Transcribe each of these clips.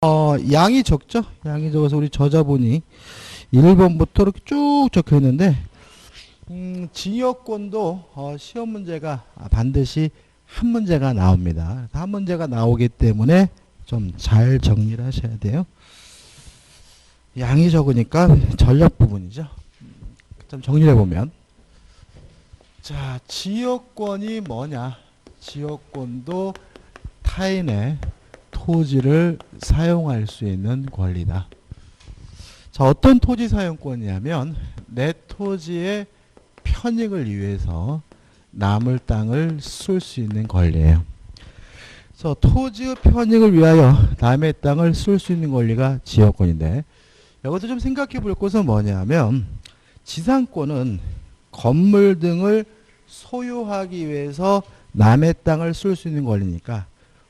양이 적죠? 양이 적어서 우리 저자분이 1번부터 이렇게 쭉 적혀 있는데, 지역권도 시험 문제가 반드시 한 문제가 나옵니다. 한 문제가 나오기 때문에 좀 잘 정리를 하셔야 돼요. 양이 적으니까 전략 부분이죠. 좀 정리해 보면, 자, 지역권이 뭐냐? 지역권도 타인의 토지를 사용할 수 있는 권리다. 자, 어떤 토지 사용권이냐면 내 토지의 편익을 위해서 남의 땅을 쓸 수 있는 권리예요. 그래서 토지의 편익을 위하여 남의 땅을 쓸 수 있는 권리가 지역권인데, 여기서 좀 생각해 볼 것은 뭐냐면, 지상권은 건물 등을 소유하기 위해서 남의 땅을 쓸 수 있는 권리니까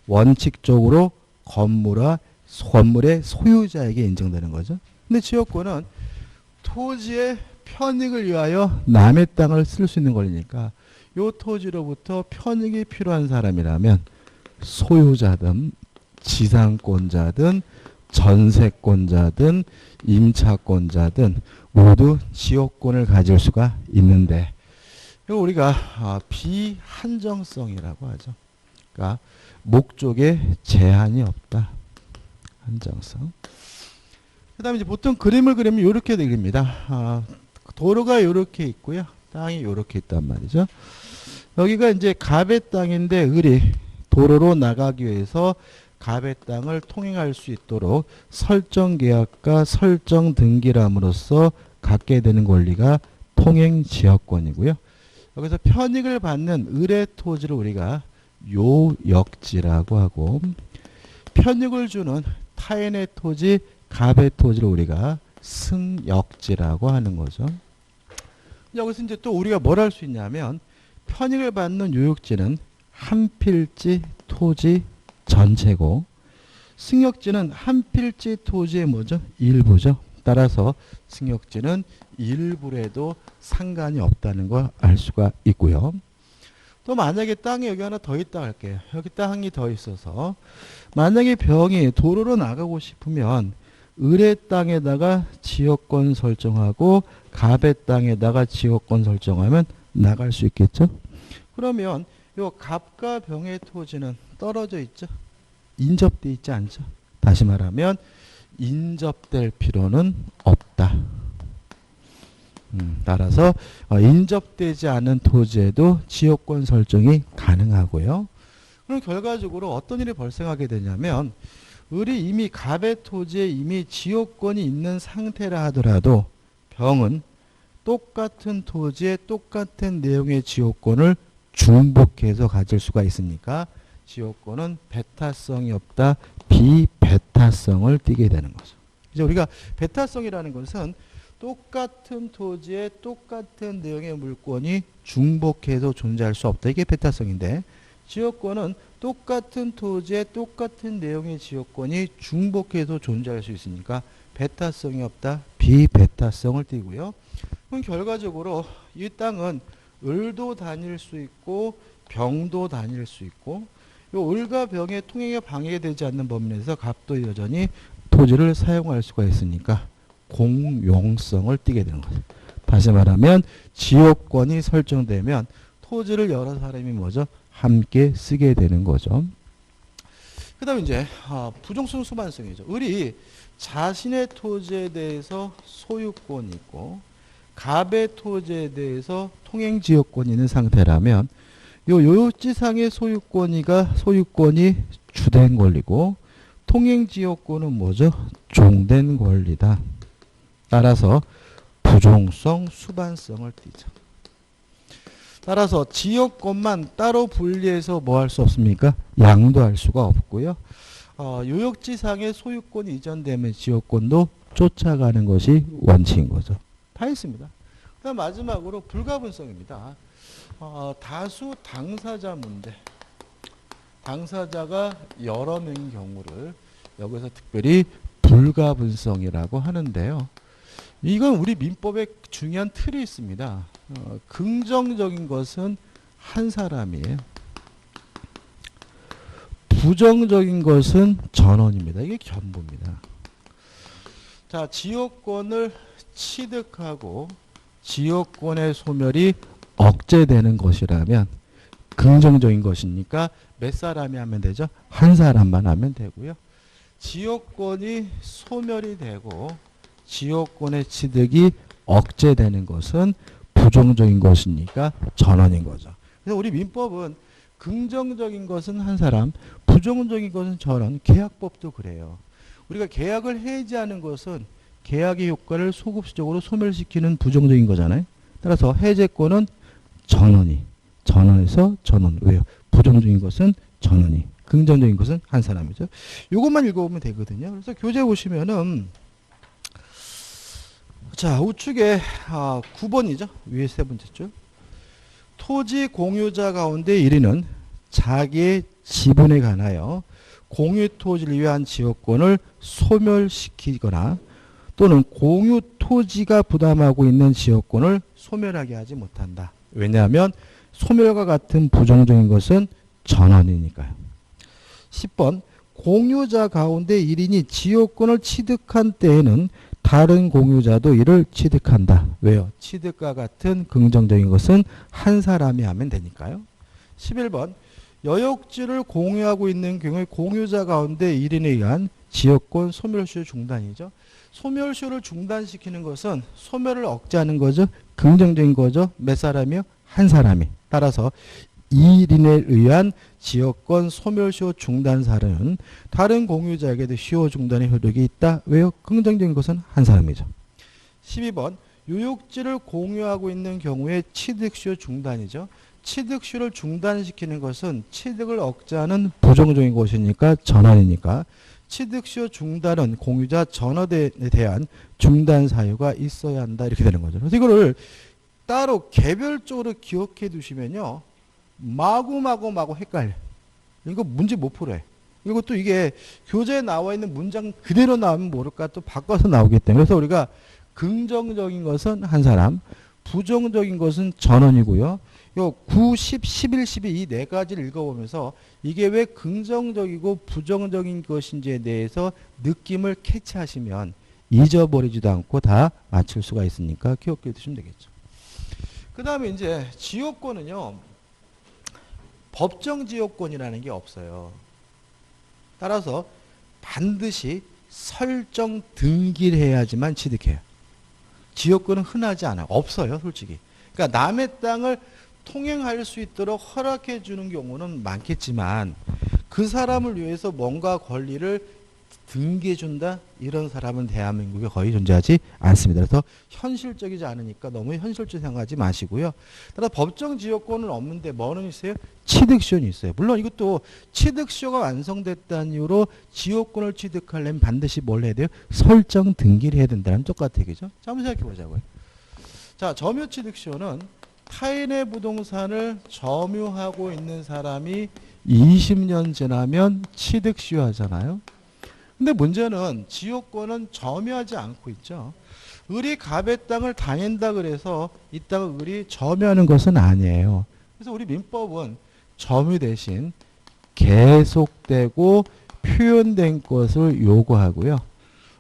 원칙적으로 건물의 소유자에게 인정되는 거죠. 근데 지역권은 토지의 편익을 위하여 남의 땅을 쓸 수 있는 권리니까 이 토지로부터 편익이 필요한 사람이라면 소유자든 지상권자든 전세권자든 임차권자든 모두 지역권을 가질 수가 있는데, 이거 우리가 비한정성이라고 하죠. 그러니까 목적에 제한이 없다. 한정성. 그 다음에 이제 보통 그림을 그리면 이렇게 그립니다. 도로가 이렇게 있고요. 땅이 이렇게 있단 말이죠. 여기가 이제 갑의 땅인데, 을이 도로로 나가기 위해서 갑의 땅을 통행할 수 있도록 설정 계약과 설정 등기람으로써 갖게 되는 권리가 통행 지역권이고요. 여기서 편익을 받는 을의 토지를 우리가 요역지라고 하고, 편익을 주는 타인의 토지, 갑의 토지를 우리가 승역지라고 하는 거죠. 여기서 이제 또 우리가 뭘 할 수 있냐면, 편익을 받는 요역지는 한 필지 토지 전체고, 승역지는 한 필지 토지의 뭐죠? 일부죠. 따라서 승역지는 일부에도 상관이 없다는 걸 알 수가 있고요. 또 만약에 땅이 여기 하나 더 있다 할게요. 여기 땅이 더 있어서 만약에 병이 도로로 나가고 싶으면 을의 땅에다가 지역권 설정하고 갑의 땅에다가 지역권 설정하면 나갈 수 있겠죠. 그러면 요 갑과 병의 토지는 떨어져 있죠. 인접돼 있지 않죠. 다시 말하면 인접될 필요는 없다. 따라서 인접되지 않은 토지에도 지역권 설정이 가능하고요. 그럼 결과적으로 어떤 일이 발생하게 되냐면, 을이 이미 갑의 토지에 이미 지역권이 있는 상태라 하더라도 병은 똑같은 토지에 똑같은 내용의 지역권을 중복해서 가질 수가 있으니까 지역권은 배타성이 없다, 비배타성을 띠게 되는 거죠. 이제 우리가 배타성이라는 것은 똑같은 토지에 똑같은 내용의 물권이 중복해서 존재할 수 없다. 이게 배타성인데, 지역권은 똑같은 토지에 똑같은 내용의 지역권이 중복해서 존재할 수 있으니까 배타성이 없다, 비배타성을 띠고요. 그럼 결과적으로 이 땅은 을도 다닐 수 있고 병도 다닐 수 있고, 요 을과 병의 통행에 방해되지 않는 범위 내에서 갑도 여전히 토지를 사용할 수가 있으니까 공용성을 띠게 되는 거죠. 다시 말하면 지역권이 설정되면 토지를 여러 사람이 뭐죠? 함께 쓰게 되는 거죠. 그 다음에 이제 부종성 수반성이죠. 을이 자신의 토지에 대해서 소유권이 있고 갑의 토지에 대해서 통행지역권이 있는 상태라면 요 요지상의 소유권이 주된 권리고 통행지역권은 뭐죠? 종된 권리다. 따라서 부종성 수반성을 띠죠. 따라서 지역권만 따로 분리해서 뭐 할 수 없습니까? 양도할 수가 없고요. 요역지상의 소유권이 이전되면 지역권도 쫓아가는 것이 원칙인 거죠. 다 있습니다. 그다음 마지막으로 불가분성입니다. 다수 당사자 문제. 당사자가 여러 명인 경우를 여기서 특별히 불가분성이라고 하는데요. 이건 우리 민법에 중요한 틀이 있습니다. 긍정적인 것은 한 사람이에요. 부정적인 것은 전원입니다. 이게 전부입니다. 자, 지역권을 취득하고 지역권의 소멸이 억제되는 것이라면 긍정적인 것이니까 몇 사람이 하면 되죠? 한 사람만 하면 되고요. 지역권이 소멸이 되고 지역권의 취득이 억제되는 것은 부정적인 것이니까 전원인 거죠. 그래서 우리 민법은 긍정적인 것은 한 사람, 부정적인 것은 전원, 계약법도 그래요. 우리가 계약을 해지하는 것은 계약의 효과를 소급적으로 소멸시키는 부정적인 거잖아요. 따라서 해제권은 전원에서 전원. 왜요? 부정적인 것은 전원이, 긍정적인 것은 한 사람이죠. 이것만 읽어보면 되거든요. 그래서 교재 보시면은 자, 우측에 9번이죠. 위에 세 번째 줄. 토지 공유자 가운데 1위는 자기의 지분에 관하여 공유 토지를 위한 지역권을 소멸시키거나 또는 공유 토지가 부담하고 있는 지역권을 소멸하게 하지 못한다. 왜냐하면 소멸과 같은 부정적인 것은 전원이니까요. 10번 공유자 가운데 1인이 지역권을 취득한 때에는 다른 공유자도 이를 취득한다. 왜요? 취득과 같은 긍정적인 것은 한 사람이 하면 되니까요. 11번 여역지를 공유하고 있는 경우에 공유자 가운데 1인에 의한 지역권 소멸시효 중단이죠. 소멸시효를 중단시키는 것은 소멸을 억제하는 거죠. 긍정적인 거죠. 몇 사람이요? 한 사람이. 따라서 2인에 의한 지역권 소멸시효 중단 사례는 다른 공유자에게도 시효 중단의 효력이 있다. 왜요? 긍정적인 것은 한 사람이죠. 12번 유역지를 공유하고 있는 경우에 취득시효 중단이죠. 취득시효를 중단시키는 것은 취득을 억제하는 부정적인 것이니까 전환이니까 취득시효 중단은 공유자 전원에 대한 중단 사유가 있어야 한다. 이렇게 되는 거죠. 그래서 이거를 따로 개별적으로 기억해 두시면요. 마구 헷갈려. 이거 문제 못 풀어요. 이것도 이게 교재에 나와 있는 문장 그대로 나오면 모를까 또 바꿔서 나오기 때문에. 그래서 우리가 긍정적인 것은 한 사람, 부정적인 것은 전원이고요. 요 9, 10, 11, 12 이 네 가지를 읽어보면서 이게 왜 긍정적이고 부정적인 것인지에 대해서 느낌을 캐치하시면 잊어버리지도 않고 다 맞출 수가 있으니까 기억해 두시면 되겠죠. 그 다음에 이제 지역권은요. 법정 지역권이라는 게 없어요. 따라서 반드시 설정 등기를 해야지만 취득해요. 지역권은 흔하지 않아요. 없어요, 솔직히. 그러니까 남의 땅을 통행할 수 있도록 허락해 주는 경우는 많겠지만 그 사람을 위해서 뭔가 권리를 등기해 준다? 이런 사람은 대한민국에 거의 존재하지 않습니다. 그래서 현실적이지 않으니까 너무 현실적으로 생각하지 마시고요. 따라 법정 지역권은 없는데 뭐는 있어요? 취득시효는 있어요. 물론 이것도 취득시효가 완성됐다는 이유로 지역권을 취득하려면 반드시 뭘 해야 돼요? 설정 등기를 해야 된다는 똑같아요. 그죠? 자, 한번 생각해 보자고요. 자, 점유 취득시효는 타인의 부동산을 점유하고 있는 사람이 20년 지나면 취득시효 하잖아요. 근데 문제는 지역권은 점유하지 않고 있죠. 을이 갑의 땅을 다닌다 그래서 이 땅을 을이 점유하는 것은 아니에요. 그래서 우리 민법은 점유 대신 계속되고 표현된 것을 요구하고요.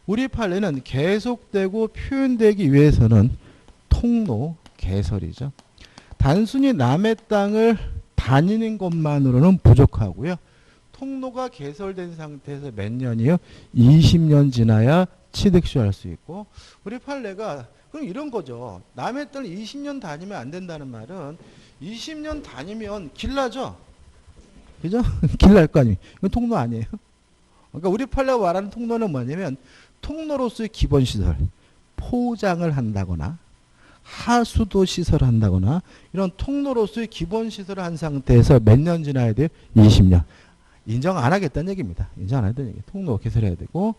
우리 판례는 계속되고 표현되기 위해서는 통로 개설이죠. 단순히 남의 땅을 다니는 것만으로는 부족하고요. 통로가 개설된 상태에서 몇 년이요? 20년 지나야 취득시효할 수 있고 우리 판례가 그럼 이런 거죠. 남의 땅을 20년 다니면 안 된다는 말은 20년 다니면 길나죠? 그죠? 길날 거 아니에요. 이건 통로 아니에요. 그러니까 우리 판례가 말하는 통로는 뭐냐면 통로로서의 기본시설, 포장을 한다거나 하수도 시설을 한다거나 이런 통로로서의 기본시설을 한 상태에서 몇 년 지나야 돼요? 20년. 인정 안 하겠다는 얘기입니다. 인정 안 하겠다는 얘기. 통로 개설해야 되고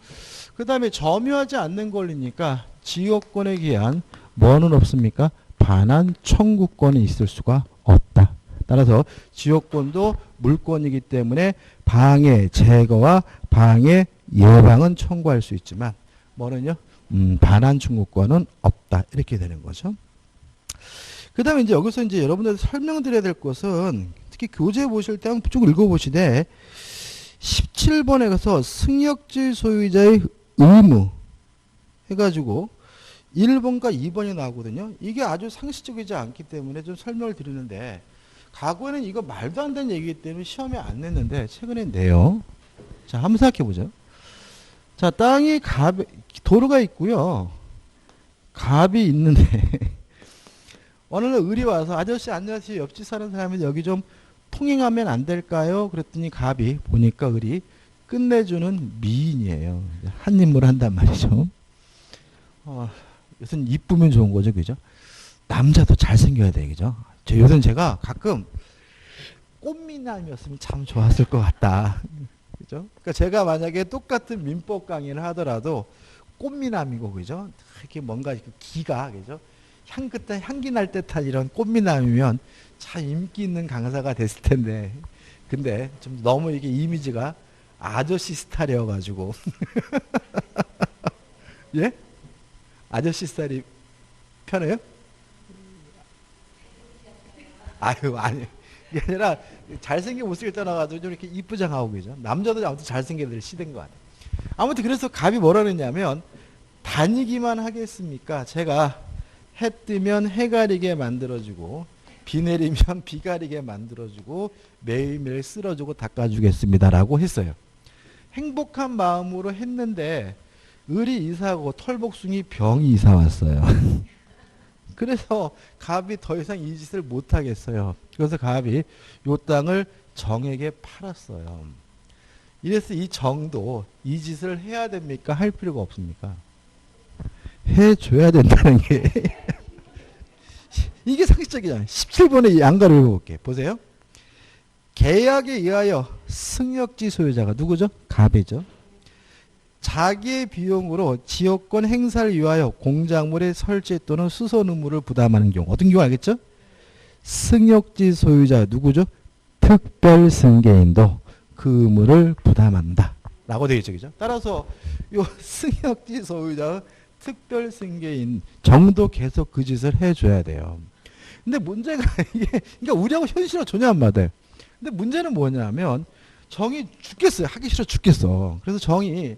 그 다음에 점유하지 않는 권리니까 지역권에 기한 뭐는 없습니까? 반환 청구권이 있을 수가 없다. 따라서 지역권도 물권이기 때문에 방해 제거와 방해 예방은 청구할 수 있지만 뭐는요? 반환 청구권은 없다. 이렇게 되는 거죠. 그 다음에 이제 여기서 이제 여러분들 설명드려야 될 것은 특히 교재 보실 때 한번 쭉 읽어보시되 17번에 가서 승역지 소유자의 의무 해가지고 1번과 2번이 나오거든요. 이게 아주 상식적이지 않기 때문에 좀 설명을 드리는데, 과거에는 이거 말도 안 되는 얘기이기 때문에 시험에 안 냈는데 최근에 내요. 자, 한번 생각해 보죠. 자, 땅이 도로가 있고요. 갑이 있는데 어느 날 을이 와서 아저씨 안녕하세요. 옆집 사는 사람이 여기 좀 통행하면 안 될까요? 그랬더니 갑이 보니까 을이 끝내주는 미인이에요. 한 인물 한단 말이죠. 요새는 이쁘면 좋은 거죠, 그죠? 남자도 잘생겨야 돼, 그죠? 요새는 제가 가끔 꽃미남이었으면 참 좋았을 것 같다. 그죠? 그러니까 제가 만약에 똑같은 민법 강의를 하더라도 꽃미남이고, 그죠? 이렇게 뭔가 기가, 그죠? 향기 날 듯한 이런 꽃미남이면 참 인기 있는 강사가 됐을 텐데, 근데 좀 너무 이게 이미지가 아저씨 스타일이어가지고, 예? 아저씨 스타일이 편해요? 아유, 아니. 이게 아니라 잘생긴 못생겨 떠나가지고 좀 이렇게 이쁘장하고 그죠? 남자도 아무튼 잘생겨야 될 시대인 것 같아요. 아무튼 그래서 갑이 뭐라 그랬냐면, 다니기만 하겠습니까? 제가 해 뜨면 해 가리게 만들어주고, 비 내리면 비 가리게 만들어주고, 매일매일 쓸어주고 닦아주겠습니다라고 했어요. 행복한 마음으로 했는데 을이 이사하고 털복숭이 병이 이사 왔어요. 그래서 갑이 더 이상 이 짓을 못 하겠어요. 그래서 갑이 요 땅을 정에게 팔았어요. 이래서 이 정도 이 짓을 해야 됩니까? 할 필요가 없습니까? 해줘야 된다는 게 이게 상식적이잖아요. 17번의 양가를 읽어볼게요. 보세요. 계약에 의하여 승역지 소유자가 누구죠? 갑이죠. 자기의 비용으로 지역권 행사를 위하여 공작물의 설치 또는 수선 의무를 부담하는 경우, 어떤 경우 알겠죠? 승역지 소유자 누구죠? 특별 승계인도 그 의무를 부담한다 라고 되어 있죠. 그죠? 따라서 요 승역지 소유자의 특별 승계인 정도 계속 그 짓을 해줘야 돼요. 근데 문제가 이게, 그러니까 우리하고 현실하고 전혀 안 맞아요. 근데 문제는 뭐냐면 정이 죽겠어요. 하기 싫어 죽겠어. 그래서 정이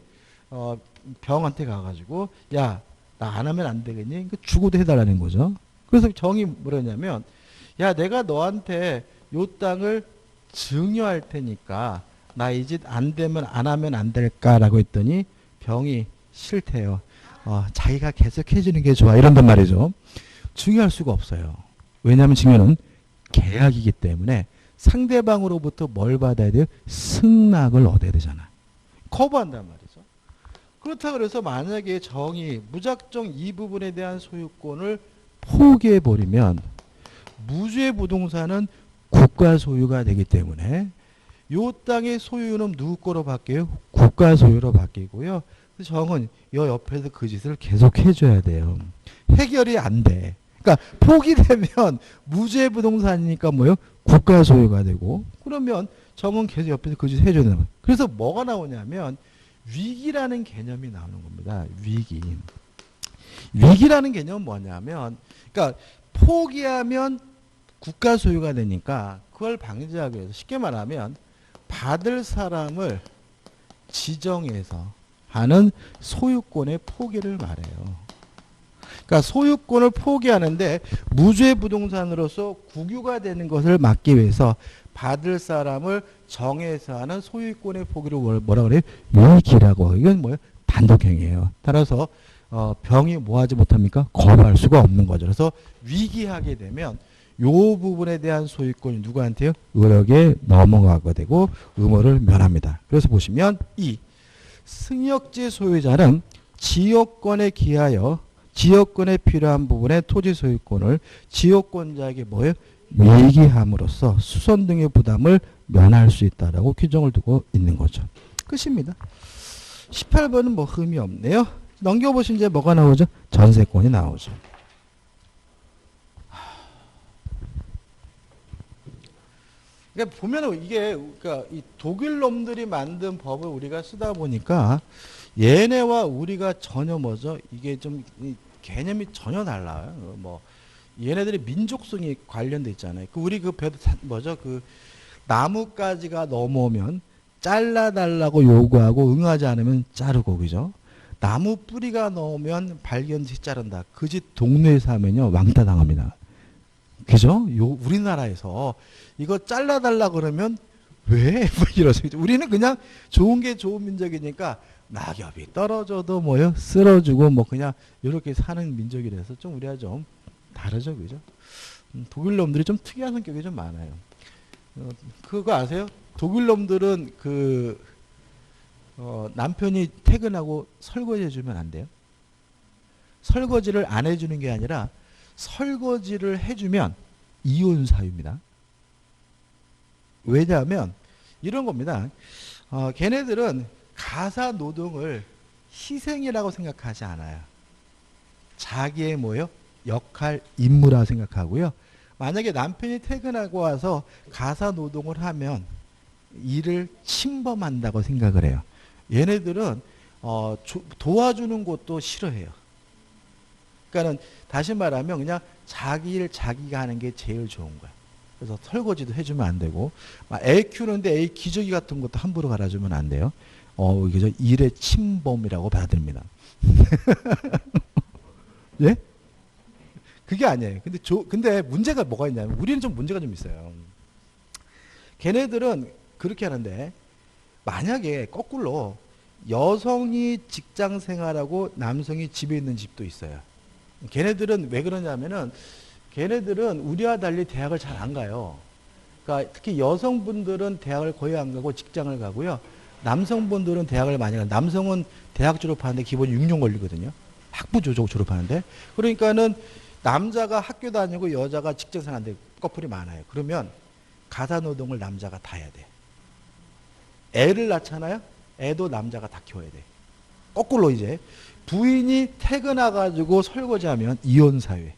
병한테 가가지고 야, 나 안 하면 안 되겠니? 그러니까 죽어도 해달라는 거죠. 그래서 정이 뭐랬냐면, 야, 내가 너한테 요 땅을 증여할 테니까 나 이 짓 안 되면 안 하면 안 될까라고 했더니 병이 싫대요. 자기가 계속 해주는 게 좋아 이런단 말이죠. 증여할 수가 없어요. 왜냐하면 증여는 계약이기 때문에 상대방으로부터 뭘 받아야 돼요? 승낙을 얻어야 되잖아. 거부한단 말이죠. 그렇다 그래서 만약에 정이 무작정 이 부분에 대한 소유권을 포기해버리면 무주의 부동산은 국가 소유가 되기 때문에 이 땅의 소유는 누구 거로 바뀌어요? 국가 소유로 바뀌고요. 그래서 정은 이 옆에서 그 짓을 계속 해줘야 돼요. 해결이 안 돼. 그러니까 포기되면 무주의 부동산이니까 뭐요? 국가 소유가 되고, 그러면 정은 계속 옆에서 그 짓을 해줘야 되는 거예요. 그래서 뭐가 나오냐면 위기라는 개념이 나오는 겁니다. 위기. 위기라는 개념은 뭐냐면, 그러니까 포기하면 국가 소유가 되니까 그걸 방지하기 위해서 쉽게 말하면 받을 사람을 지정해서 하는 소유권의 포기를 말해요. 그러니까 소유권을 포기하는데 무주의 부동산으로서 국유가 되는 것을 막기 위해서 받을 사람을 정해서 하는 소유권의 포기를 뭐라 그래요? 위기라고. 이건 뭐예요? 단독행위예요. 따라서 병이 뭐 하지 못합니까? 거부할 수가 없는 거죠. 그래서 위기하게 되면 요 부분에 대한 소유권이 누구한테요? 을에게 넘어가게 되고 의무를 면합니다. 그래서 보시면 이 승역지 소유자는 지역권에 기하여 지역권에 필요한 부분의 토지 소유권을 지역권자에게 뭐예요? 위기함으로써 수선 등의 부담을 면할 수 있다라고 규정을 두고 있는 거죠. 끝입니다. 18번은 뭐 흠이 없네요. 넘겨보시면 이제 뭐가 나오죠? 전세권이 나오죠. 그러니까 보면은 이게 그러니까 이 독일 놈들이 만든 법을 우리가 쓰다 보니까 얘네와 우리가 전혀 뭐죠? 이게 좀 개념이 전혀 달라요. 뭐 얘네들이 민족성이 관련돼 있잖아요. 우리 그 뭐죠? 그 나뭇가지가 넘어오면 잘라달라고 요구하고 응하지 않으면 자르고, 그죠? 나무 뿌리가 나오면 발견지 자른다. 그 집 동네에서 하면요, 왕따 당합니다. 그죠? 우리나라에서 이거 잘라달라 그러면 왜? 뭐 이러죠. 우리는 그냥 좋은 게 좋은 민족이니까 낙엽이 떨어져도 뭐요? 쓸어주고 뭐 그냥 이렇게 사는 민족이라서 좀 우리가 좀 다르죠, 그죠? 독일 놈들이 좀 특이한 성격이 좀 많아요. 그거 아세요? 독일 놈들은 남편이 퇴근하고 설거지 해주면 안 돼요. 설거지를 안 해주는 게 아니라 설거지를 해주면 이혼 사유입니다. 왜냐하면 이런 겁니다. 걔네들은 가사 노동을 희생이라고 생각하지 않아요. 자기의 뭐요? 역할, 임무라 생각하고요. 만약에 남편이 퇴근하고 와서 가사 노동을 하면 일을 침범한다고 생각을 해요. 얘네들은 도와주는 것도 싫어해요. 그러니까는 다시 말하면 그냥 자기 일 자기가 하는 게 제일 좋은 거야. 그래서 설거지도 해주면 안 되고, 애 키우는데 애 기저귀 같은 것도 함부로 갈아주면 안 돼요. 이게 일의 침범이라고 받아들입니다. 예? 그게 아니에요. 근데 문제가 뭐가 있냐면, 우리는 좀 문제가 좀 있어요. 걔네들은 그렇게 하는데, 만약에 거꾸로 여성이 직장 생활하고 남성이 집에 있는 집도 있어요. 걔네들은 왜 그러냐면은, 걔네들은 우리와 달리 대학을 잘 안 가요. 그러니까 특히 여성분들은 대학을 거의 안 가고 직장을 가고요. 남성분들은 대학을 많이 가요. 남성은 대학 졸업하는데 기본 6년 걸리거든요. 학부 졸업하는데. 그러니까는 남자가 학교 다니고 여자가 직장 생활하는데 커플이 많아요. 그러면 가사 노동을 남자가 다 해야 돼. 애를 낳잖아요. 애도 남자가 다 키워야 돼. 거꾸로 이제 부인이 퇴근해가지고 설거지하면 이혼 사회.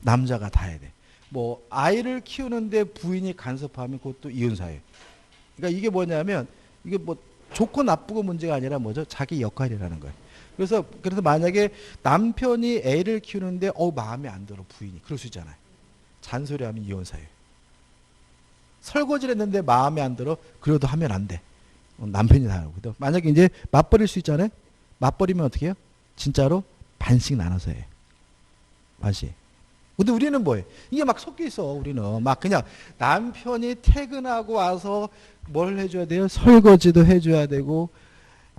남자가 다 해야 돼. 뭐 아이를 키우는데 부인이 간섭하면 그것도 이혼 사회. 그러니까 이게 뭐냐면 이게 뭐 좋고 나쁘고 문제가 아니라 뭐죠? 자기 역할이라는 거예요. 그래서 만약에 남편이 애를 키우는데 마음에 안 들어 부인이 그럴 수 있잖아요. 잔소리하면 이혼 사회. 설거지를 했는데 마음에 안 들어 그래도 하면 안 돼. 남편이 다 하고. 만약에 이제 맞벌일 수 있잖아요. 맞벌이면 어떻게 해요? 진짜로 반씩 나눠서 해. 반씩. 근데 우리는 뭐해? 이게 막 섞여 있어. 우리는 막 그냥 남편이 퇴근하고 와서 뭘 해줘야 돼요? 설거지도 해줘야 되고,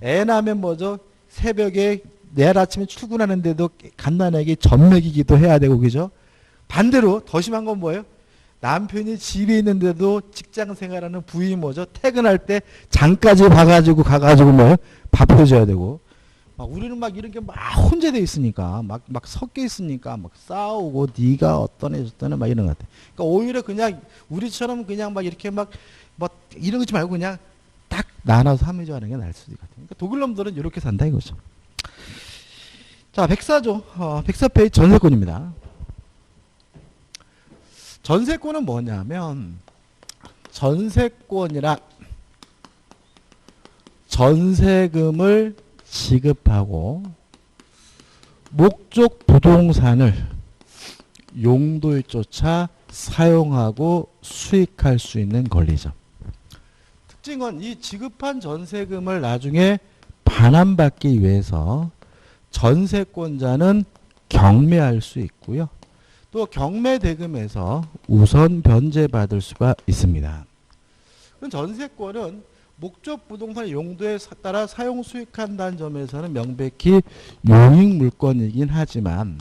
애 낳으면 뭐죠? 새벽에 내일 아침에 출근하는데도 간단하게 젖 먹이기도 해야 되고, 그죠? 반대로 더 심한 건 뭐예요? 남편이 집에 있는데도 직장 생활하는 부인이 뭐죠? 퇴근할 때 장까지 가가지고 뭐예요? 밥 해줘야 되고. 우리는 막 이런 게 막 혼재되어 있으니까, 막 섞여 있으니까, 막 싸우고, 네가 어떤 애 저떤 애 막 이런 것 같아. 그러니까 오히려 그냥 우리처럼 그냥 막 이렇게 막 이런 거지 말고 그냥 딱 나눠서 하는 게 나을 수도 있거든요. 그러니까 독일 놈들은 이렇게 산다 이거죠. 자, 104조, 104페이지 전세권입니다. 전세권은 뭐냐면, 전세권이라 전세금을 지급하고 목적 부동산을 용도에 쫓아 사용하고 수익할 수 있는 권리죠. 특징은 이 지급한 전세금을 나중에 반환받기 위해서 전세권자는 경매할 수 있고요. 또 경매대금에서 우선 변제받을 수가 있습니다. 전세권은 목적 부동산 용도에 따라 사용 수익한다는 점에서는 명백히 용익 물건이긴 하지만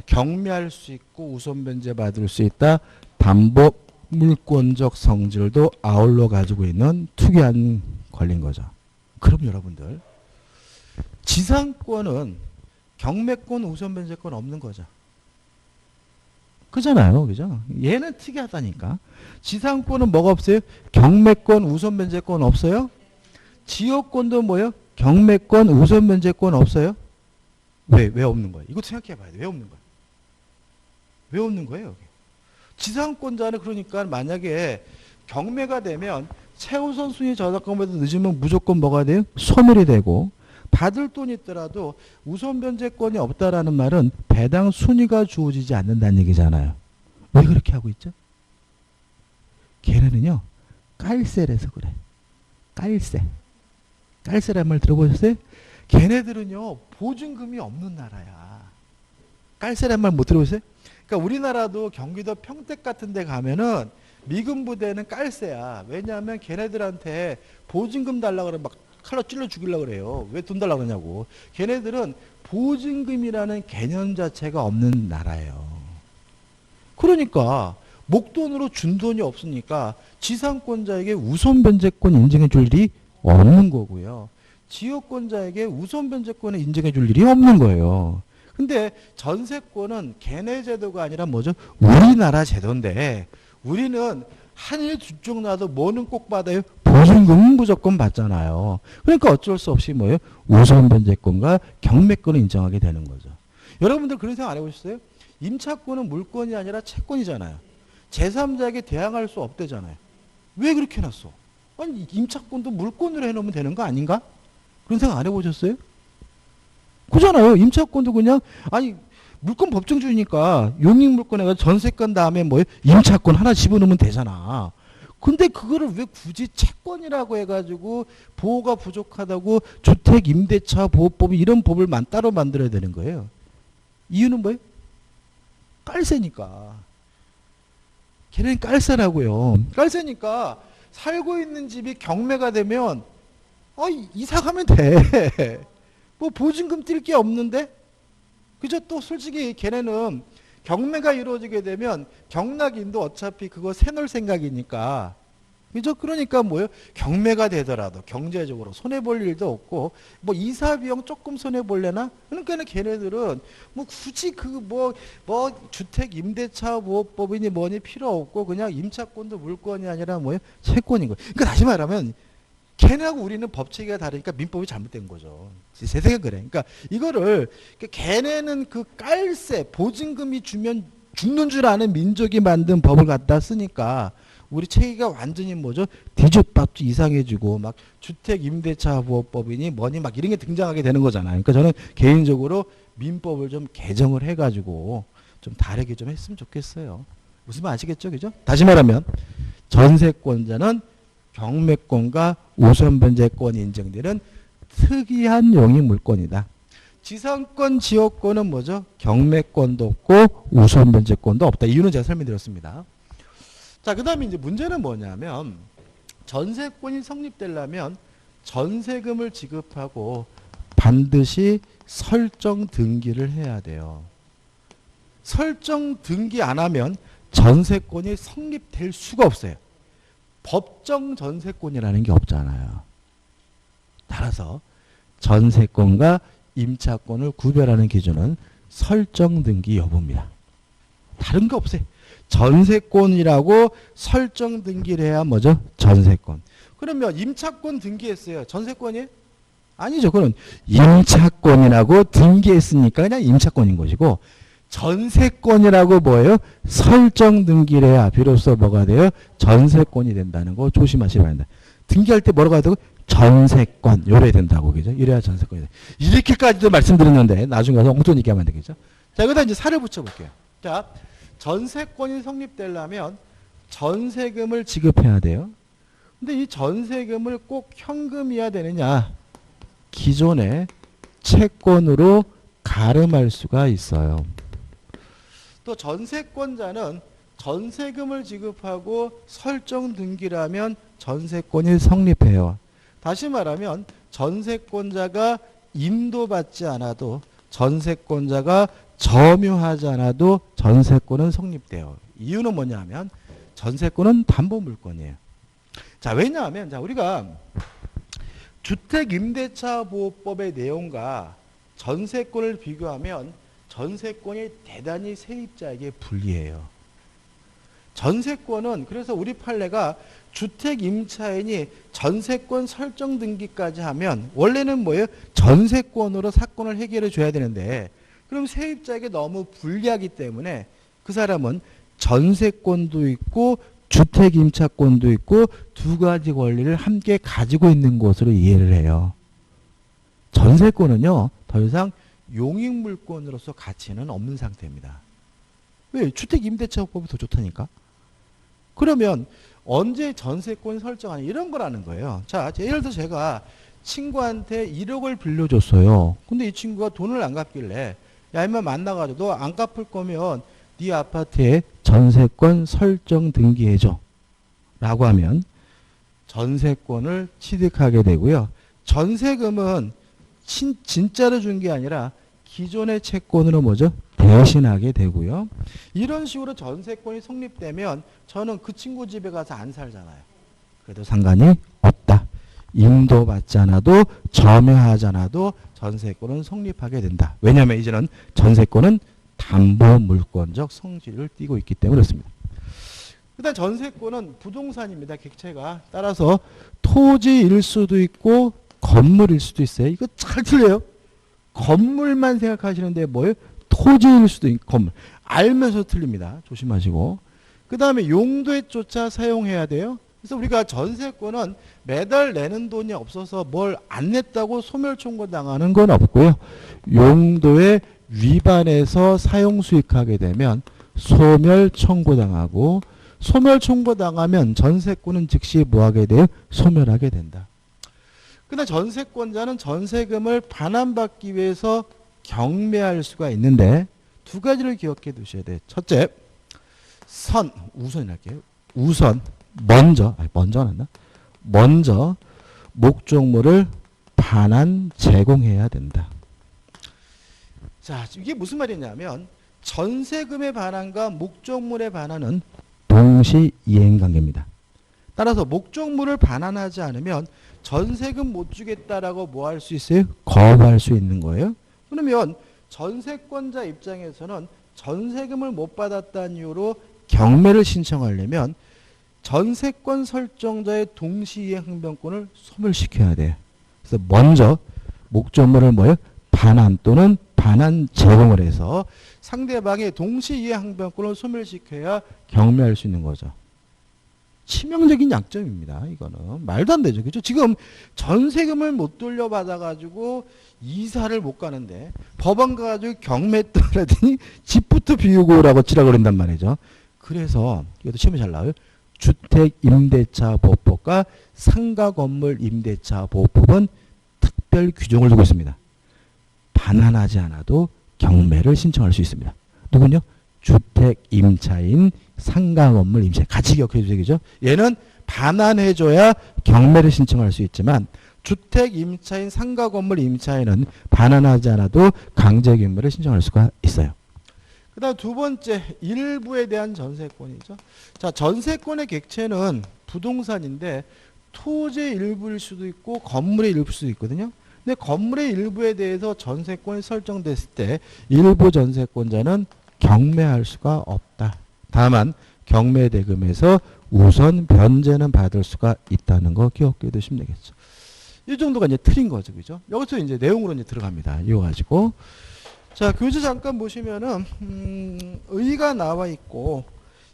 경매할 수 있고 우선 변제받을 수 있다. 담보 물권적 성질도 아울러 가지고 있는 특이한 권리인 거죠. 그럼 여러분들 지상권은 경매권 우선 변제권 없는 거죠. 그잖아요. 그죠? 얘는 특이하다니까. 지상권은 뭐가 없어요? 경매권, 우선 변제권 없어요? 지역권도 뭐예요? 경매권, 우선 변제권 없어요? 왜 없는 거예요? 이것도 생각해 봐야 돼. 왜 없는 거예요? 왜 없는 거예요, 여기? 지상권자는 그러니까 만약에 경매가 되면 최우선 순위 저작권보다 늦으면 무조건 뭐가 돼요? 소멸이 되고, 받을 돈이 있더라도 우선 변제권이 없다라는 말은 배당 순위가 주어지지 않는다는 얘기잖아요. 왜 그렇게 하고 있죠? 걔네는요, 깔셀해서 그래. 깔세. 깔세란 말 들어보셨어요? 걔네들은요, 보증금이 없는 나라야. 깔세란 말 못 들어보셨어요? 그러니까 우리나라도 경기도 평택 같은 데 가면은 미군 부대는 깔세야. 왜냐하면 걔네들한테 보증금 달라고 그러면 막 칼로 찔러 죽이려고 그래요. 왜 돈 달라고 그러냐고. 걔네들은 보증금이라는 개념 자체가 없는 나라예요. 그러니까 목돈으로 준 돈이 없으니까 지상권자에게 우선 변제권 인정해 줄 일이 없는 거고요. 지역권자에게 우선 변제권을 인정해 줄 일이 없는 거예요. 근데 전세권은 걔네 제도가 아니라 뭐죠? 우리나라 제도인데 우리는 한일 두 쪽 나도 뭐는 꼭 받아요? 보증금은 무조건 받잖아요. 그러니까 어쩔 수 없이 뭐예요? 우선 변제권과 경매권을 인정하게 되는 거죠. 여러분들 그런 생각 안 해보셨어요? 임차권은 물권이 아니라 채권이잖아요. 제3자에게 대항할 수 없대잖아요. 왜 그렇게 해놨어? 아니 임차권도 물권으로 해놓으면 되는 거 아닌가? 그런 생각 안 해보셨어요? 그잖아요. 임차권도 그냥 아니 물권 법정주의니까 용익물권 해가지고 전세권 다음에 뭐예요? 임차권 하나 집어넣으면 되잖아. 근데 그거를 왜 굳이 채권이라고 해가지고 보호가 부족하다고 주택임대차 보호법 이런 법을 따로 만들어야 되는 거예요. 이유는 뭐예요? 깔세니까. 걔는 깔세라고요. 깔세니까 살고 있는 집이 경매가 되면 이사 가면 돼. 뭐 보증금 뛸 게 없는데? 그죠? 또 솔직히 걔네는 경매가 이루어지게 되면 경락인도 어차피 그거 세놓을 생각이니까. 그죠? 그러니까 뭐예요? 경매가 되더라도 경제적으로 손해볼 일도 없고 뭐 이사 비용 조금 손해볼래나? 그러니까 걔네들은 뭐 굳이 그 뭐 주택 임대차 보호법이니 뭐니 필요 없고 그냥 임차권도 물권이 아니라 뭐예요? 채권인 거예요. 그러니까 다시 말하면 걔네하고 우리는 법 체계가 다르니까 민법이 잘못된 거죠. 제 생각은 그래. 그러니까 이거를 걔네는 그 깔세 보증금이 주면 죽는 줄 아는 민족이 만든 법을 갖다 쓰니까 우리 체계가 완전히 뭐죠? 뒤죽박죽 이상해지고 막 주택 임대차 보호법이니 뭐니 막 이런 게 등장하게 되는 거잖아요. 그러니까 저는 개인적으로 민법을 좀 개정을 해가지고 좀 다르게 좀 했으면 좋겠어요. 무슨 말 아시겠죠? 그죠? 다시 말하면 전세권자는 경매권과 우선변제권이 인정되는 특이한 용익물권이다. 지상권, 지역권은 뭐죠? 경매권도 없고 우선변제권도 없다. 이유는 제가 설명드렸습니다. 자, 그 다음에 이제 문제는 뭐냐면 전세권이 성립되려면 전세금을 지급하고 반드시 설정 등기를 해야 돼요. 설정 등기 안 하면 전세권이 성립될 수가 없어요. 법정 전세권이라는 게 없잖아요. 따라서 전세권과 임차권을 구별하는 기준은 설정 등기 여부입니다. 다른 거 없어요. 전세권이라고 설정 등기를 해야 뭐죠? 전세권. 그러면 임차권 등기했어요. 전세권이에요? 아니죠. 그건 임차권이라고 등기했으니까 그냥 임차권인 것이고 전세권이라고 뭐예요? 설정 등기를 해야 비로소 뭐가 돼요? 전세권이 된다는 거 조심하시기 바랍니다. 등기할 때 뭐라고 해야 되고? 전세권 이래야 된다고 그죠? 이래야 전세권이 돼. 이렇게까지도 말씀드렸는데 나중에 가서 엉뚱한 얘기하면 안 되겠죠? 자, 여기다 이제 사례 붙여볼게요. 자, 전세권이 성립되려면 전세금을 지급해야 돼요. 근데 이 전세금을 꼭 현금이어야 되느냐? 기존의 채권으로 가름할 수가 있어요. 또 전세권자는 전세금을 지급하고 설정 등기를 하면 전세권이 성립해요. 다시 말하면 전세권자가 인도받지 않아도 전세권자가 점유하지 않아도 전세권은 성립돼요. 이유는 뭐냐면 전세권은 담보물권이에요. 자, 왜냐하면 자, 우리가 주택임대차 보호법의 내용과 전세권을 비교하면 전세권이 대단히 세입자에게 불리해요. 전세권은 그래서 우리 판례가 주택임차인이 전세권 설정 등기까지 하면 원래는 뭐예요? 전세권으로 사건을 해결해 줘야 되는데 그럼 세입자에게 너무 불리하기 때문에 그 사람은 전세권도 있고 주택임차권도 있고 두 가지 권리를 함께 가지고 있는 것으로 이해를 해요. 전세권은요, 더 이상 용익물권으로서 가치는 없는 상태입니다. 왜? 주택임대차법이 더 좋다니까. 그러면 언제 전세권 설정하냐 이런 거라는 거예요. 자, 예를 들어 제가 친구한테 1억을 빌려줬어요. 근데 이 친구가 돈을 안 갚길래 야, 인마 만나가지고 너 안 갚을 거면 네 아파트에 전세권 설정 등기해줘 라고 하면 전세권을 취득하게 되고요. 전세금은 진짜로 준 게 아니라 기존의 채권으로 뭐죠? 대신하게 되고요. 이런 식으로 전세권이 성립되면 저는 그 친구 집에 가서 안 살잖아요. 그래도 상관이 없다. 임도받지 않아도 점유하지 않아도 전세권은 성립하게 된다. 왜냐하면 이제는 전세권은 담보물권적 성질을 띠고 있기 때문에 그렇습니다. 일단 전세권은 부동산입니다. 객체가. 따라서 토지일 수도 있고 건물일 수도 있어요. 이거 잘 틀려요. 건물만 생각하시는데 뭐예요? 토지일 수도 있고 건물. 알면서 틀립니다. 조심하시고. 그 다음에 용도에 쫓아 사용해야 돼요. 그래서 우리가 전세권은 매달 내는 돈이 없어서 뭘 안 냈다고 소멸청구 당하는 건 없고요. 용도에 위반해서 사용 수익하게 되면 소멸청구 당하고 소멸청구 당하면 전세권은 즉시 뭐하게 돼요? 소멸하게 된다. 그러나 전세권자는 전세금을 반환받기 위해서 경매할 수가 있는데 두 가지를 기억해 두셔야 돼요. 첫째, 우선이랄게요. 먼저 목적물을 반환 제공해야 된다. 자, 이게 무슨 말이냐면 전세금의 반환과 목적물의 반환은 동시 이행관계입니다. 따라서 목적물을 반환하지 않으면 전세금 못 주겠다라고 뭐 할 수 있어요? 거부할 수 있는 거예요. 그러면 전세권자 입장에서는 전세금을 못 받았다는 이유로 경매를 신청하려면 전세권 설정자의 동시이행 항변권을 소멸시켜야 돼요. 그래서 먼저 목적물을 뭐예요? 반환 또는 반환 제공을 해서 상대방의 동시이행 항변권을 소멸시켜야 경매할 수 있는 거죠. 치명적인 약점입니다. 이거는 말도 안 되죠. 그렇죠? 지금 전세금을 못 돌려받아 가지고 이사를 못 가는데 법원 가지고 경매 떠라더니 집부터 비우고 오라고 치라고 그런단 말이죠. 그래서 이것도 시험에 잘 나와요. 주택임대차보호법과 상가건물임대차보호법은 특별 규정을 두고 있습니다. 반환하지 않아도 경매를 신청할 수 있습니다. 누군요? 주택임차인 상가건물 임차. 같이 기억해 주세요. 그죠? 얘는 반환해줘야 경매를 신청할 수 있지만 주택임차인 상가건물 임차인은 반환하지 않아도 강제경매를 신청할 수가 있어요. 그 다음 두 번째, 일부에 대한 전세권이죠. 자, 전세권의 객체는 부동산인데 토지의 일부일 수도 있고 건물의 일부일 수도 있거든요. 근데 건물의 일부에 대해서 전세권이 설정됐을 때 일부 전세권자는 경매할 수가 없다. 다만 경매 대금에서 우선 변제는 받을 수가 있다는 거 기억해 두시면 되겠죠. 이 정도가 이제 틀린 거죠. 그죠? 여기서 이제 내용으로 이제 들어갑니다. 이거 가지고. 자, 교재 잠깐 보시면은, 의가 나와 있고,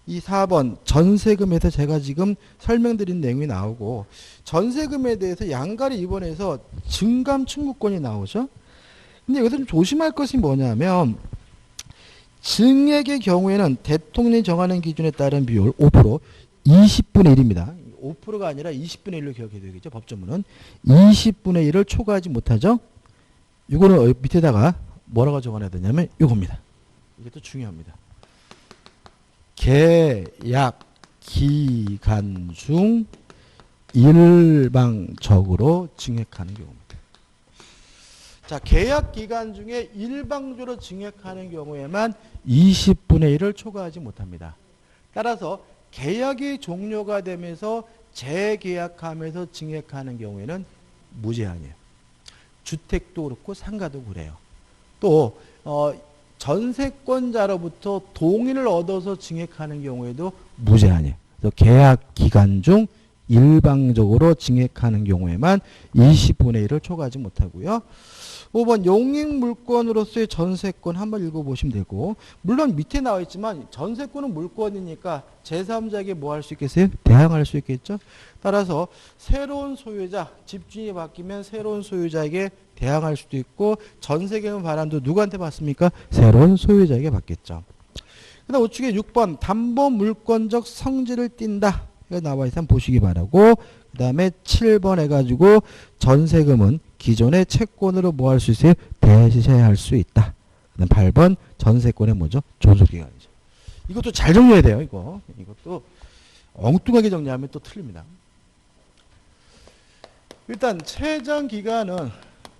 이 4번 전세금에서 제가 지금 설명드린 내용이 나오고, 전세금에 대해서 양가리 2번에서 증감 청구권이 나오죠? 근데 여기서 좀 조심할 것이 뭐냐면, 증액의 경우에는 대통령이 정하는 기준에 따른 비율 5%, 20분의 1입니다. 5%가 아니라 20분의 1로 기억해야 되겠죠. 법조문은 20분의 1을 초과하지 못하죠. 이거는 밑에다가 뭐라고 적어놔야 되냐면 이겁니다. 이게 또 중요합니다. 계약 기간 중 일방적으로 증액하는 경우입니다. 자, 계약 기간 중에 일방적으로 증액하는 경우에만 20분의 1을 초과하지 못합니다. 따라서 계약이 종료가 되면서 재계약하면서 증액하는 경우에는 무제한이에요. 주택도 그렇고 상가도 그래요. 또 전세권자로부터 동의를 얻어서 증액하는 경우에도 무제한이에요. 그래서 계약 기간 중 일방적으로 증액하는 경우에만 20분의 1을 초과하지 못하고요. 5번 용익물권으로서의 전세권 한번 읽어보시면 되고, 물론 밑에 나와 있지만 전세권은 물권이니까 제3자에게 뭐 할 수 있겠어요? 대항할 수 있겠죠. 따라서 새로운 소유자, 집주인이 바뀌면 새로운 소유자에게 대항할 수도 있고, 전세금 반환도 누구한테 받습니까? 새로운 소유자에게 받겠죠. 그다음 우측에 6번 담보 물권적 성질을 띈다. 이거 나와 있으면 보시기 바라고. 그 다음에 7번 해가지고 전세금은 기존의 채권으로 뭐 할 수 있어요? 대시해할 수 있다. 그 다음 8번 전세권의 뭐죠? 존속기간이죠. 이것도 잘 정리해야 돼요. 이것도 엉뚱하게 정리하면 또 틀립니다. 일단 최장기간은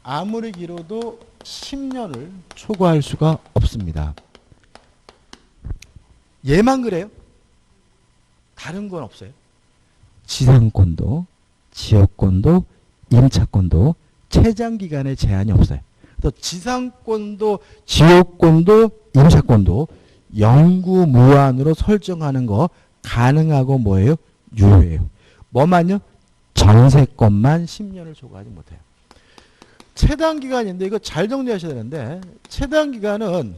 아무리 길어도 10년을 초과할 수가 없습니다. 얘만 그래요? 다른 건 없어요. 지상권도, 지역권도, 임차권도 최장기간에 제한이 없어요. 또 지상권도, 지역권도, 임차권도 영구 무한으로 설정하는 거 가능하고 뭐예요? 유효해요. 뭐만요? 전세권만 10년을 초과하지 못해요. 최단기간인데 이거 잘 정리하셔야 되는데 최단기간은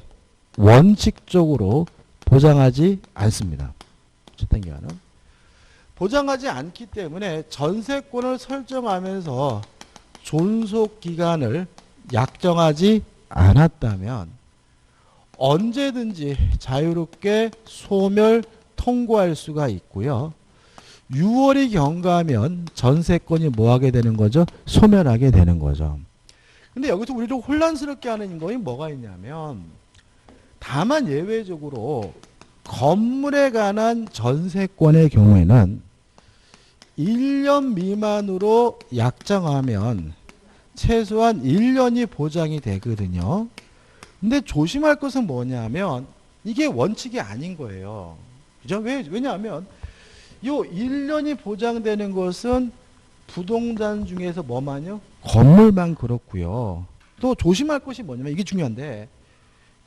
원칙적으로 보장하지 않습니다. 최단기간은 보장하지 않기 때문에 전세권을 설정하면서 존속기간을 약정하지 않았다면 언제든지 자유롭게 소멸 통고할 수가 있고요. 6월이 경과하면 전세권이 뭐하게 되는 거죠? 소멸하게 되는 거죠. 근데 여기서 우리를 혼란스럽게 하는 거이 뭐가 있냐면 다만 예외적으로 건물에 관한 전세권의 경우에는 1년 미만으로 약정하면 최소한 1년이 보장이 되거든요. 근데 조심할 것은 뭐냐면 이게 원칙이 아닌 거예요. 그죠? 왜냐하면 요 1년이 보장되는 것은 부동산 중에서 뭐만요? 건물만 그렇고요. 또 조심할 것이 뭐냐면 이게 중요한데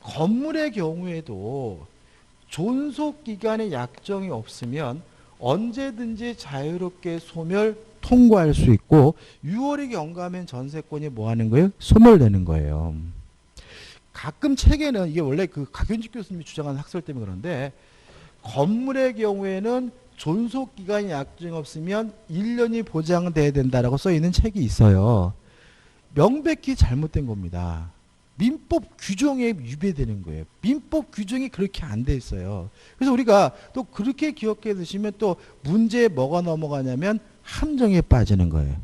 건물의 경우에도 존속기간의 약정이 없으면 언제든지 자유롭게 소멸 통고할 수 있고 6월이 경과하면 전세권이 뭐 하는 거예요? 소멸되는 거예요. 가끔 책에는 이게 원래 그 박윤직 교수님이 주장한 학설 때문에 그런데 건물의 경우에는 존속기간이 약정이 없으면 1년이 보장돼야 된다라고 써있는 책이 있어요. 명백히 잘못된 겁니다. 민법 규정에 위배되는 거예요. 민법 규정이 그렇게 안 돼 있어요. 그래서 우리가 또 그렇게 기억해 두시면 또 문제에 뭐가 넘어가냐면 함정에 빠지는 거예요.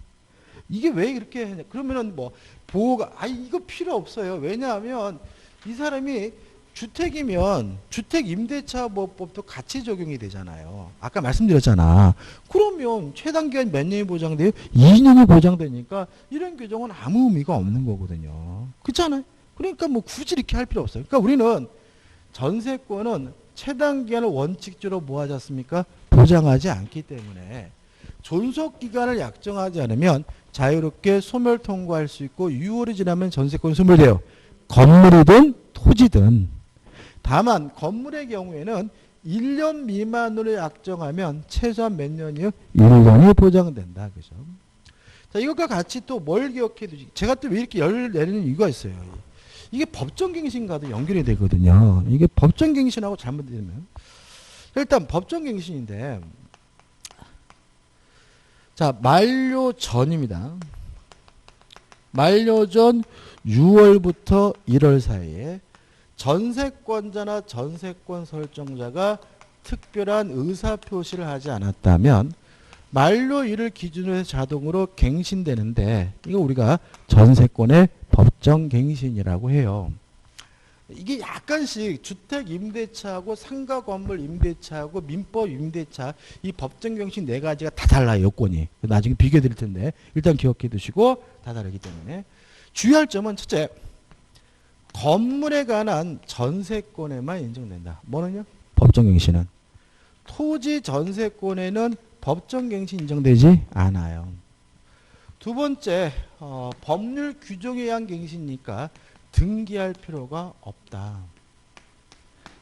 이게 왜 이렇게 하냐. 그러면은 뭐 보호가 이거 필요 없어요. 왜냐하면 이 사람이 주택이면 주택임대차보호법도 같이 적용이 되잖아요. 아까 말씀드렸잖아. 그러면 최단기간 몇 년이 보장돼요? 2년이 보장되니까 이런 규정은 아무 의미가 없는 거거든요. 그렇잖아요. 그러니까 뭐 굳이 이렇게 할 필요 없어요. 그러니까 우리는 전세권은 최단기간을 원칙적으로 뭐 하지 않습니까? 보장하지 않기 때문에 존속기간을 약정하지 않으면 자유롭게 소멸 통고할 수 있고 6월이 지나면 전세권이 소멸돼요. 건물이든 토지든. 다만 건물의 경우에는 1년 미만으로 약정하면 최소한 몇 년이요? 1년이 보장된다. 그죠? 자, 이것과 같이 또 뭘 기억해 두지? 제가 또 왜 이렇게 열을 내리는 이유가 있어요. 이게 법정갱신과도 연결이 되거든요. 이게 법정갱신하고 잘못되면 일단 법정갱신인데 자, 만료 전입니다. 만료 전 6월부터 1월 사이에 전세권자나 전세권 설정자가 특별한 의사표시를 하지 않았다면 만료일을 기준으로 해서 자동으로 갱신되는데 이거 우리가 전세권의 법정갱신이라고 해요. 이게 약간씩 주택 임대차하고 상가 건물 임대차하고 민법 임대차 이 법정갱신 네 가지가 다 달라요. 요건이. 나중에 비교해 드릴 텐데 일단 기억해 두시고 다 다르기 때문에 주의할 점은 첫째 건물에 관한 전세권에만 인정된다. 뭐는요? 법정갱신은. 토지 전세권에는 법정갱신 인정되지 않아요. 두 번째 법률 규정에 의한 갱신이니까 등기할 필요가 없다.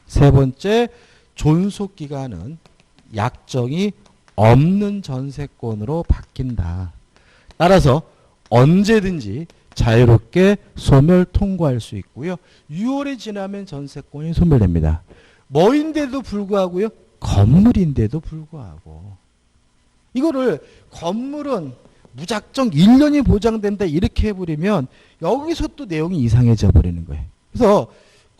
세 번째 존속기간은 약정이 없는 전세권으로 바뀐다. 따라서 언제든지 자유롭게 소멸 통고할 수 있고요. 6월이 지나면 전세권이 소멸됩니다. 뭐인데도 불구하고요. 건물인데도 불구하고. 이거를 건물은 무작정 1년이 보장된다 이렇게 해버리면 여기서 또 내용이 이상해져 버리는 거예요. 그래서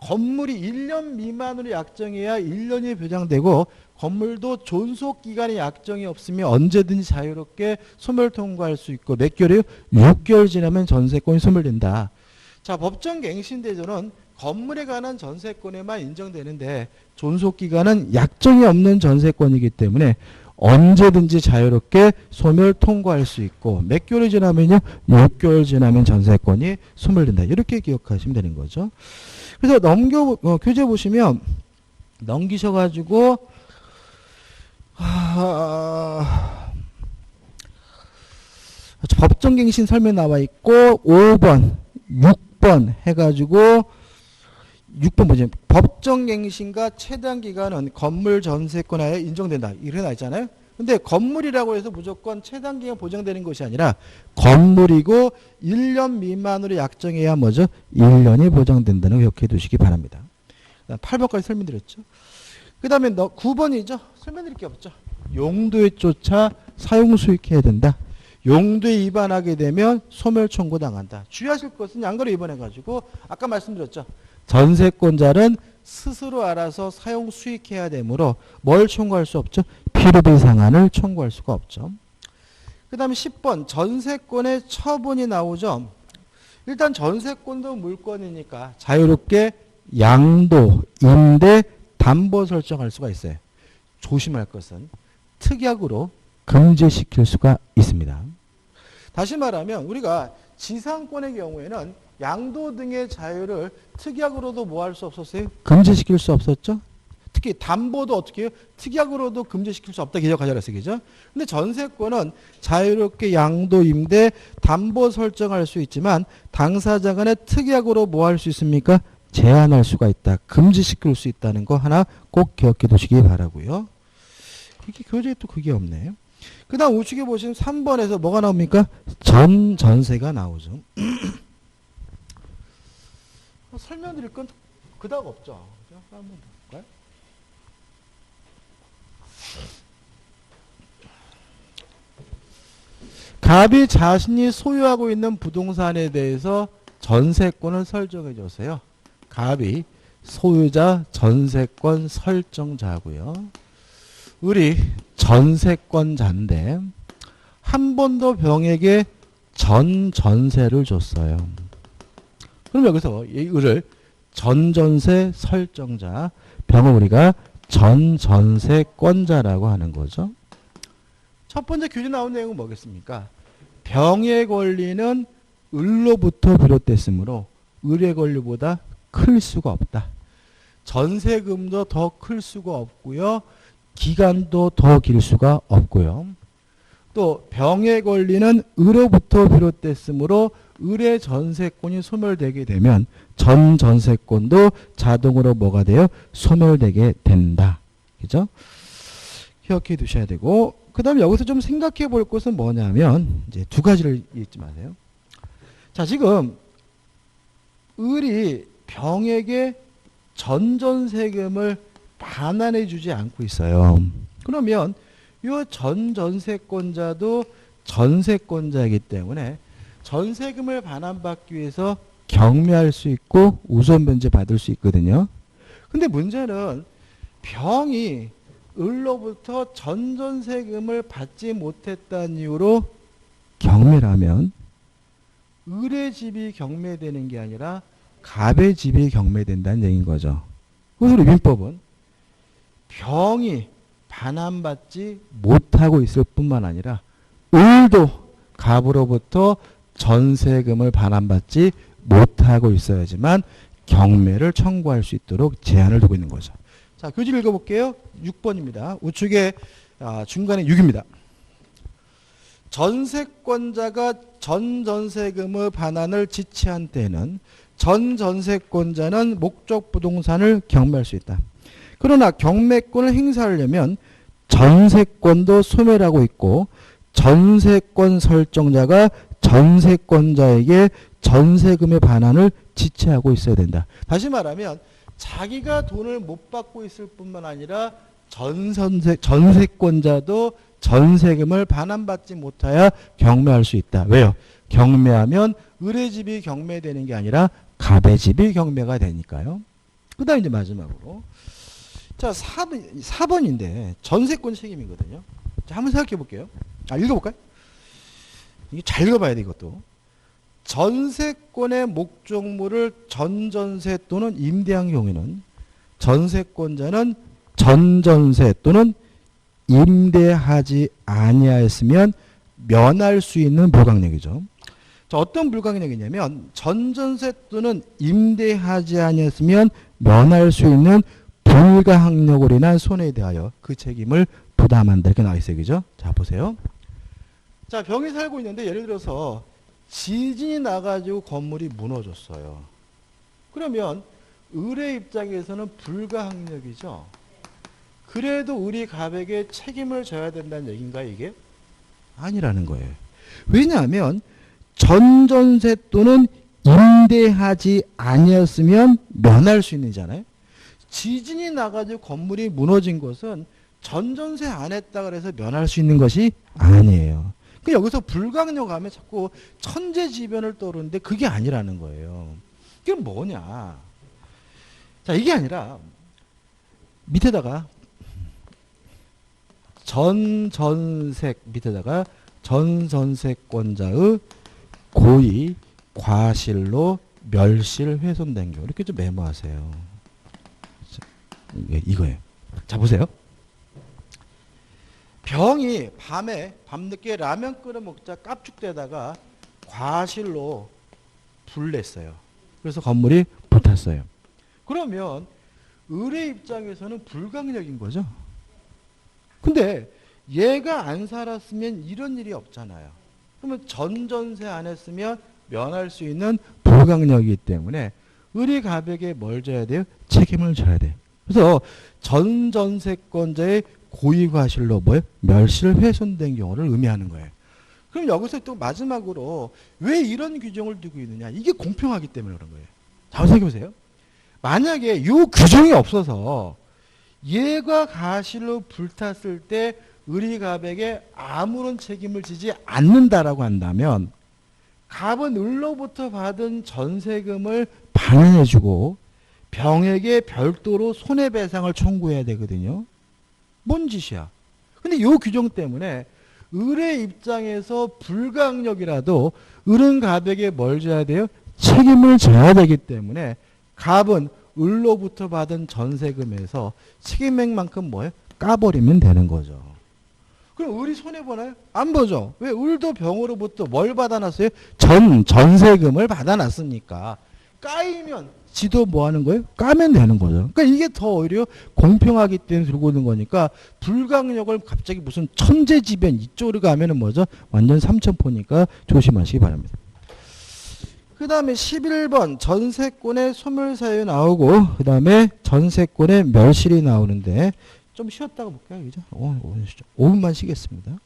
건물이 1년 미만으로 약정해야 1년이 보장되고 건물도 존속기간의 약정이 없으면 언제든지 자유롭게 소멸 통과할 수 있고 몇 개월이요? 6개월 지나면 전세권이 소멸된다. 자, 법정갱신대조는 건물에 관한 전세권에만 인정되는데 존속기간은 약정이 없는 전세권이기 때문에 언제든지 자유롭게 소멸 통과할 수 있고 몇 개월이 지나면요? 6개월 지나면 전세권이 소멸된다. 이렇게 기억하시면 되는 거죠. 그래서 교재 보시면 넘기셔가지고 법정갱신 설명 나와 있고 5번, 6번 해가지고 6번 보시면 법정갱신과 최단기간은 건물 전세권 하에 인정된다. 이렇게 나와 있잖아요. 근데 건물이라고 해서 무조건 최단기간 보장되는 것이 아니라 건물이고 1년 미만으로 약정해야 뭐죠? 1년이 보장된다는 거 기억해 두시기 바랍니다. 8번까지 설명드렸죠. 그 다음에 9번이죠. 설명드릴 게 없죠. 용도에 쫓아 사용 수익해야 된다. 용도에 위반하게 되면 소멸 청구 당한다. 주의하실 것은 양가로 위반해가지고 아까 말씀드렸죠. 전세권자는 스스로 알아서 사용 수익해야 되므로 뭘 청구할 수 없죠? 필요비 상한을 청구할 수가 없죠. 그 다음에 10번 전세권의 처분이 나오죠. 일단 전세권도 물권이니까 자유롭게 양도, 임대, 담보 설정할 수가 있어요. 조심할 것은 특약으로 금지시킬 수가 있습니다. 다시 말하면 우리가 지상권의 경우에는 양도 등의 자유를 특약으로도 뭐 할 수 없었어요? 금지시킬 수 없었죠? 특히 담보도 어떻게 해요? 특약으로도 금지시킬 수 없다 기억하자고 했어요. 그죠? 근데 전세권은 자유롭게 양도, 임대, 담보 설정할 수 있지만 당사자 간에 특약으로 뭐 할 수 있습니까? 제한할 수가 있다. 금지시킬 수 있다는 거 하나 꼭 기억해 두시기 바라고요. 이게 교재에 또 그게 없네요. 그 다음 우측에 보시면 3번에서 뭐가 나옵니까? 전세가 나오죠. 설명드릴 건 그닥 없죠. 한번 볼까요? 갑이 자신이 소유하고 있는 부동산에 대해서 전세권을 설정해 줬어요. 갑이 소유자 전세권 설정자고요. 우리 전세권자인데 한 번 더 병에게 전세를 줬어요. 그럼 여기서 이 을을 전세 설정자, 병을 우리가 전세권자라고 하는 거죠. 첫 번째 교재 나온 내용은 뭐겠습니까? 병의 권리는 을로부터 비롯됐으므로 을의 권리보다 클 수가 없다. 전세금도 더 클 수가 없고요. 기간도 더 길 수가 없고요. 또 병의 권리는 을로부터 비롯됐으므로 을의 전세권이 소멸되게 되면 전세권도 자동으로 뭐가 돼요? 소멸되게 된다. 그죠? 기억해 두셔야 되고, 그 다음에 여기서 좀 생각해 볼 것은 뭐냐면, 이제 두 가지를 잊지 마세요. 자, 지금 을이 병에게 전세금을 반환해 주지 않고 있어요. 그러면 이 전세권자도 전세권자이기 때문에 전세금을 반환받기 위해서 경매할 수 있고 우선 변제 받을 수 있거든요. 근데 문제는 병이 을로부터 전세금을 받지 못했다는 이유로 경매를 하면 을의 집이 경매되는 게 아니라 갑의 집이 경매된다는 얘기인 거죠. 그래서 우리 민법은 병이 반환받지 못하고 있을 뿐만 아니라 을도 갑으로부터 전세금을 반환받지 못하고 있어야지만 경매를 청구할 수 있도록 제한을 두고 있는 거죠. 자, 교재를 읽어볼게요. 6번입니다. 우측에 중간에 6입니다. 전세권자가 전세금의 반환을 지체한 때에는 전세권자는 목적 부동산을 경매할 수 있다. 그러나 경매권을 행사하려면 전세권도 소멸하고 있고 전세권 설정자가 전세권자에게 전세금의 반환을 지체하고 있어야 된다. 다시 말하면 자기가 돈을 못 받고 있을 뿐만 아니라 전세권자도 전세금을 반환받지 못하여 경매할 수 있다. 왜요? 경매하면 을의 집이 경매되는 게 아니라 갑의 집이 경매가 되니까요. 그 다음에 이제 마지막으로. 자, 4번인데 전세권 책임이거든요. 자, 한번 생각해 볼게요. 읽어볼까요? 이게 잘 읽어봐야 돼, 이것도. 전세권의 목적물을 전전세 또는 임대한 경우에는 전세권자는 전전세 또는 임대하지 아니하였으면 면할 수 있는 불가항력이죠. 자, 어떤 불가항력이냐면 전전세 또는 임대하지 아니하였으면 면할 수 있는 불가항력으로 인한 손해에 대하여 그 책임을 부담한다. 이렇게 나와 있어요. 그죠? 자, 보세요. 자, 병이 살고 있는데 예를 들어서 지진이 나가지고 건물이 무너졌어요. 그러면 을의 입장에서는 불가항력이죠. 그래도 을이 갑에게 책임을 져야 된다는 얘기인가요, 이게? 아니라는 거예요. 왜냐하면 전전세 또는 임대하지 아니었으면 면할 수 있는잖아요. 지진이 나가지고 건물이 무너진 것은 전전세 안 했다 그래서 면할 수 있는 것이 아니에요. 여기서 불가항력 하면 자꾸 천재지변을 떠오르는데 그게 아니라는 거예요. 이게 뭐냐? 자, 이게 아니라 밑에다가 전전세 밑에다가 전전세권자의 고의 과실로 멸실 훼손된 경우 이렇게 좀 메모하세요. 이거예요. 자, 보세요. 병이 밤늦게 라면 끓여 먹자 깝죽대다가 과실로 불냈어요. 그래서 건물이 불탔어요. 그러면 을의 입장에서는 불가항력인 거죠. 근데 얘가 안 살았으면 이런 일이 없잖아요. 그러면 전전세 안 했으면 면할 수 있는 불가항력이기 때문에 을이 갑에게 뭘 져야 돼요? 책임을 져야 돼요. 그래서 전전세권자의 고의과실로 뭐예요? 멸실 훼손된 경우를 의미하는 거예요. 그럼 여기서 또 마지막으로 왜 이런 규정을 두고 있느냐? 이게 공평하기 때문에 그런 거예요. 자, 한번 생각해 보세요. 만약에 이 규정이 없어서 얘가 가실로 불탔을 때 을이 갑에게 아무런 책임을 지지 않는다라고 한다면 갑은 을로부터 받은 전세금을 반환해주고 병에게 별도로 손해배상을 청구해야 되거든요. 뭔 짓이야? 근데 이 규정 때문에 을의 입장에서 불가항력이라도 을은 갑에게 뭘 져야 돼요? 책임을 져야 되기 때문에 갑은 을로부터 받은 전세금에서 책임액만큼 뭐예요? 까버리면 되는 거죠. 그럼 을이 손해보나요? 안 보죠. 왜? 을도 병으로부터 뭘 받아놨어요? 전세금을 받아놨으니까. 까이면 지도 뭐 하는 거예요? 까면 되는 거죠. 그러니까 이게 더 오히려 공평하기 때문에 들고 오는 거니까 불가항력을 갑자기 무슨 천재지변 이쪽으로 가면은 뭐죠? 완전 삼천포니까 조심하시기 바랍니다. 그 다음에 11번 전세권의 소멸사유 나오고 그 다음에 전세권의 멸실이 나오는데 좀 쉬었다가 볼까요? 그죠? 5분만 쉬겠습니다.